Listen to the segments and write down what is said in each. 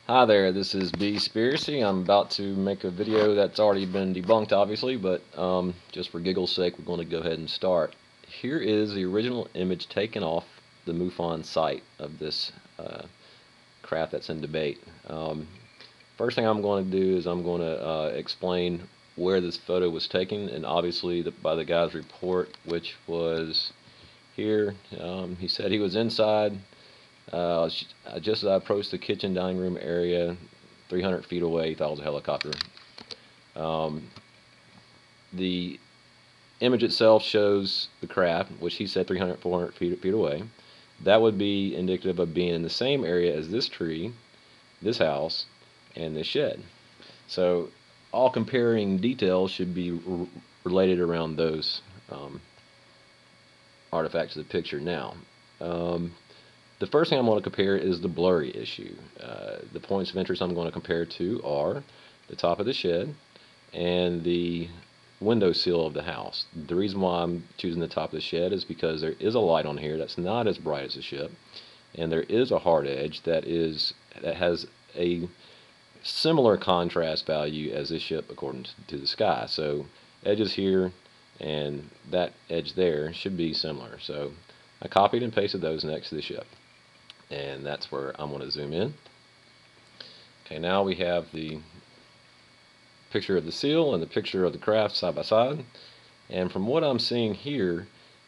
Hi there, this is B Spiracy. I'm about to make a video that's already been debunked, obviously, but just for giggle's sake, we're going to go ahead and start. Here is the original image taken off the MUFON site of this craft that's in debate. First thing I'm going to do is I'm going to explain where this photo was taken, and obviously by the guy's report, which was here. He said he was inside. Just as I approached the kitchen dining room area, 300 feet away, he thought it was a helicopter. Um, the image itself shows the craft, which he said 300, 400 feet away. That would be indicative of being in the same area as this tree, this house, and this shed. So all comparing details should be related around those artifacts of the picture. Now, the first thing I'm going to compare is the blurry issue. The points of interest I'm going to compare to are the top of the shed and the window sill of the house. The reason why I'm choosing the top of the shed is because there is a light on here that's not as bright as the ship, and there is a hard edge that has a similar contrast value as this ship according to the sky. So edges here and that edge there should be similar. So I copied and pasted those next to the ship, and that's where I'm going to zoom in. Okay, now we have the picture of the seal and the picture of the craft side by side, and from what I'm seeing here,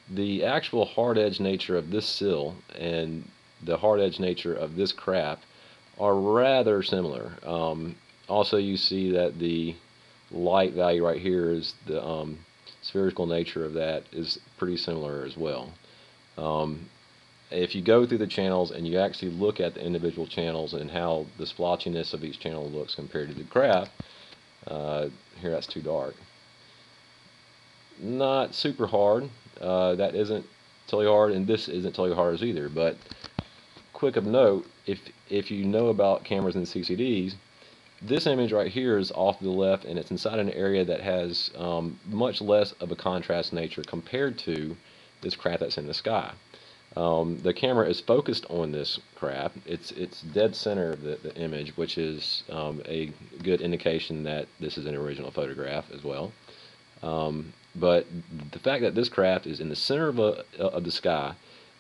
the actual hard edge nature of this seal and the hard edge nature of this craft are rather similar. Also, you see that the light value right here is the spherical nature of that is pretty similar as well. If you go through the channels and you actually look at the individual channels and how the splotchiness of each channel looks compared to the craft, here that's too dark. Not super hard. That isn't totally hard, and this isn't totally hard as either. But quick of note, if you know about cameras and CCDs, this image right here is off to the left, and it's inside an area that has much less of a contrast nature compared to this craft that's in the sky. The camera is focused on this craft. It's dead center of the image, which is a good indication that this is an original photograph as well. But the fact that this craft is in the center of the sky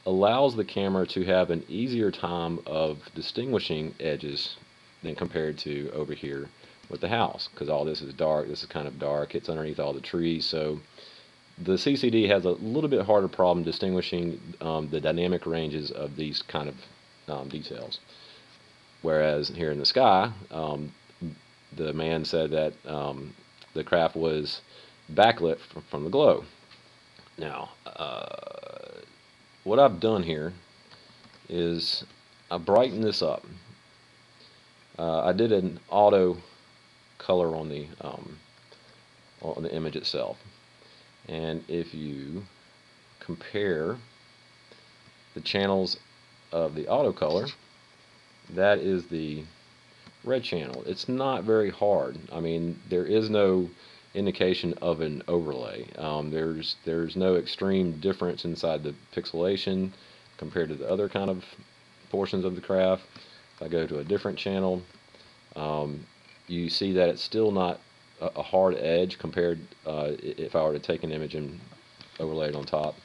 allows the camera to have an easier time of distinguishing edges than compared to over here with the house, because all this is dark. This is kind of dark. It's underneath all the trees, so the CCD has a little bit harder problem distinguishing the dynamic ranges of these kind of details. Whereas here in the sky, the man said that the craft was backlit from the glow. Now, what I've done here is I brightened this up. I did an auto color on the image itself. And if you compare the channels of the auto color, that is the red channel. It's not very hard. I mean, there is no indication of an overlay. There's no extreme difference inside the pixelation compared to the other kind of portions of the craft. If I go to a different channel, you see that it's still not a hard edge compared if I were to take an image and overlay it on top.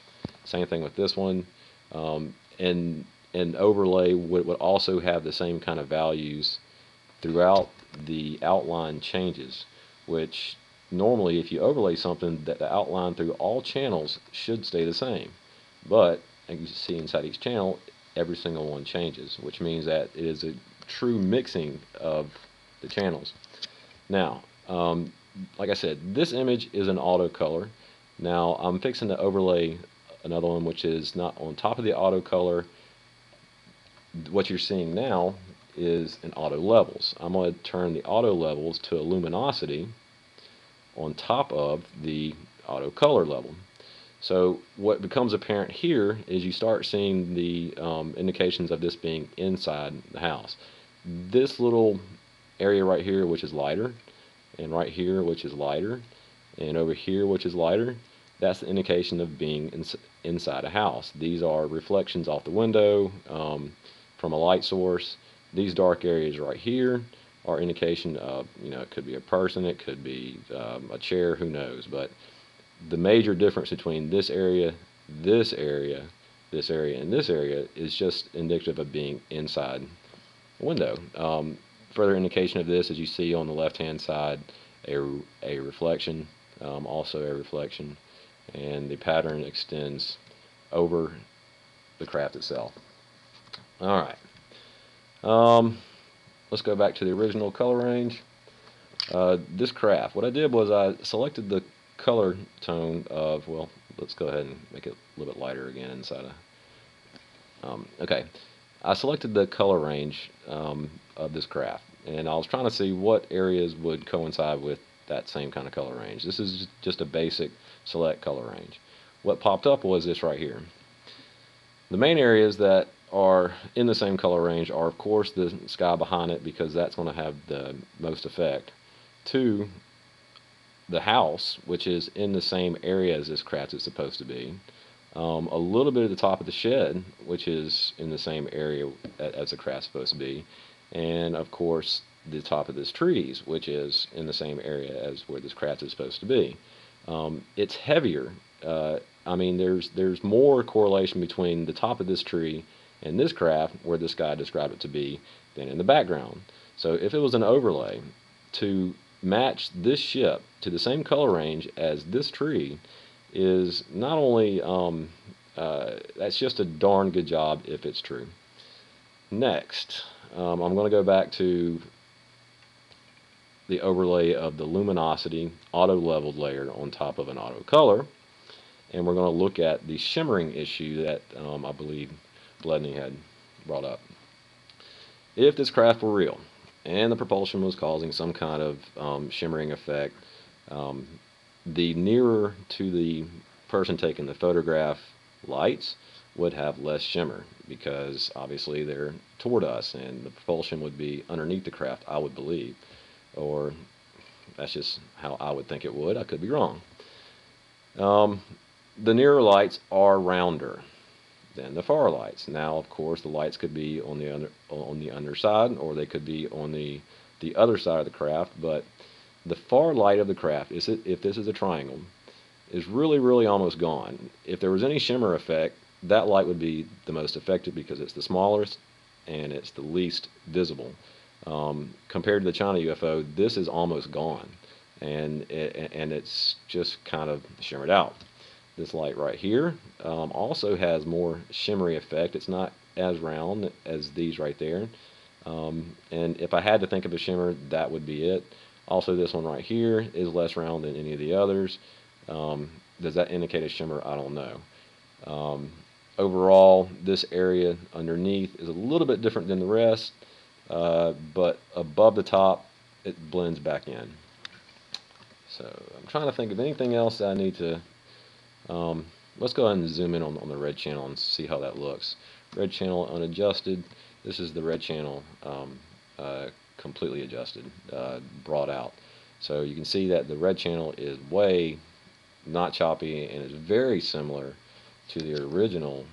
Same thing with this one. And an overlay would also have the same kind of values throughout the outline changes, which normally if you overlay something, that the outline through all channels should stay the same. But as you see inside each channel, every single one changes, which means that it is a true mixing of the channels. Now, like I said, this image is an auto color. Now I'm fixing to overlay another one which is not on top of the auto color. What you're seeing now is in auto levels. I'm going to turn the auto levels to a luminosity on top of the auto color level. So what becomes apparent here is you start seeing the indications of this being inside the house. This little area right here, which is lighter, and right here, which is lighter, and over here, which is lighter, that's the indication of being inside a house. These are reflections off the window from a light source, These dark areas right here are indication of, it could be a person, it could be a chair, who knows. But the major difference between this area, this area, this area, and this area is just indicative of being inside a window. Further indication of this, as you see on the left-hand side, a reflection, also a reflection, and the pattern extends over the craft itself. All right. Let's go back to the original color range. This craft, what I did was I selected the color tone of, well, let's go ahead and make it a little bit lighter again inside of, okay. I selected the color range of this craft, and I was trying to see what areas would coincide with that same kind of color range. This is just a basic select color range. What popped up was this right here. The main areas that are in the same color range are, of course, the sky behind it, because that's going to have the most effect. 2, the house, which is in the same area as this craft is supposed to be. A little bit at the top of the shed, which is in the same area as the craft's supposed to be. And, of course, the top of this trees, which is in the same area as where this craft is supposed to be. It's heavier. I mean, there's more correlation between the top of this tree and this craft, where this guy described it to be, than in the background. So if it was an overlay to match this ship to the same color range as this tree, is not only that's just a darn good job if it's true. Next, I'm going to go back to the overlay of the luminosity auto leveled layer on top of an auto color, and we're going to look at the shimmering issue that I believe Bledney had brought up. If this craft were real and the propulsion was causing some kind of shimmering effect, the nearer to the person taking the photograph lights would have less shimmer, because obviously they're toward us and the propulsion would be underneath the craft, I would believe. Or that's just how I would think it would. I could be wrong. The nearer lights are rounder than the far lights. Now, of course, the lights could be on the underside, or they could be on the other side of the craft, but the far light of the craft, if this is a triangle, is really almost gone. If there was any shimmer effect, that light would be the most effective, because it's the smallest and it's the least visible. Compared to the China UFO, this is almost gone, and it's just kind of shimmered out. This light right here also has more shimmery effect. It's not as round as these right there, and if I had to think of a shimmer, that would be it. Also, this one right here is less round than any of the others. Does that indicate a shimmer? I don't know. Overall, this area underneath is a little bit different than the rest, but above the top, it blends back in. So I'm trying to think of anything else that I need to... let's go ahead and zoom in on the red channel and see how that looks. Red channel unadjusted. This is the red channel completely adjusted, brought out. So you can see that the red channel is way not choppy and is very similar to the original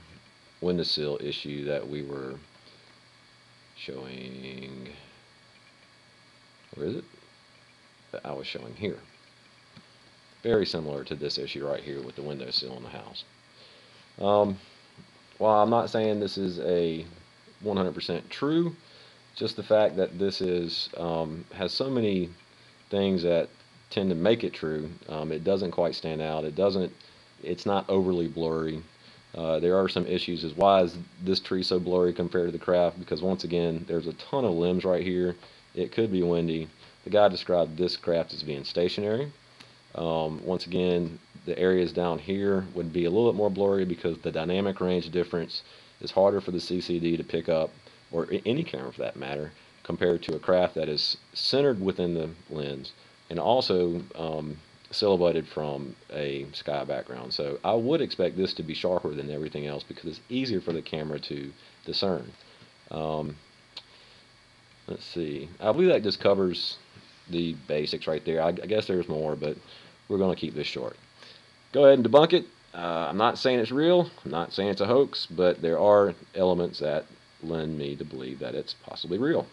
windowsill issue that we were showing. Where is it? That I was showing here. Very similar to this issue right here with the windowsill in the house. While I'm not saying this is a 100% true, just the fact that this is has so many things that tend to make it true. It doesn't quite stand out. It's not overly blurry. There are some issues as why is this tree so blurry compared to the craft, because once again there's a ton of limbs right here. It could be windy. The guy described this craft as being stationary. Once again, the areas down here would be a little bit more blurry because the dynamic range difference is harder for the CCD to pick up, or any camera for that matter, compared to a craft that is centered within the lens and also silhouetted from a sky background. So I would expect this to be sharper than everything else because it's easier for the camera to discern. Let's see. I believe that just covers the basics right there. I guess there's more, but we're going to keep this short. Go ahead and debunk it. I'm not saying it's real. I'm not saying it's a hoax, but there are elements that lend me to believe that it's possibly real.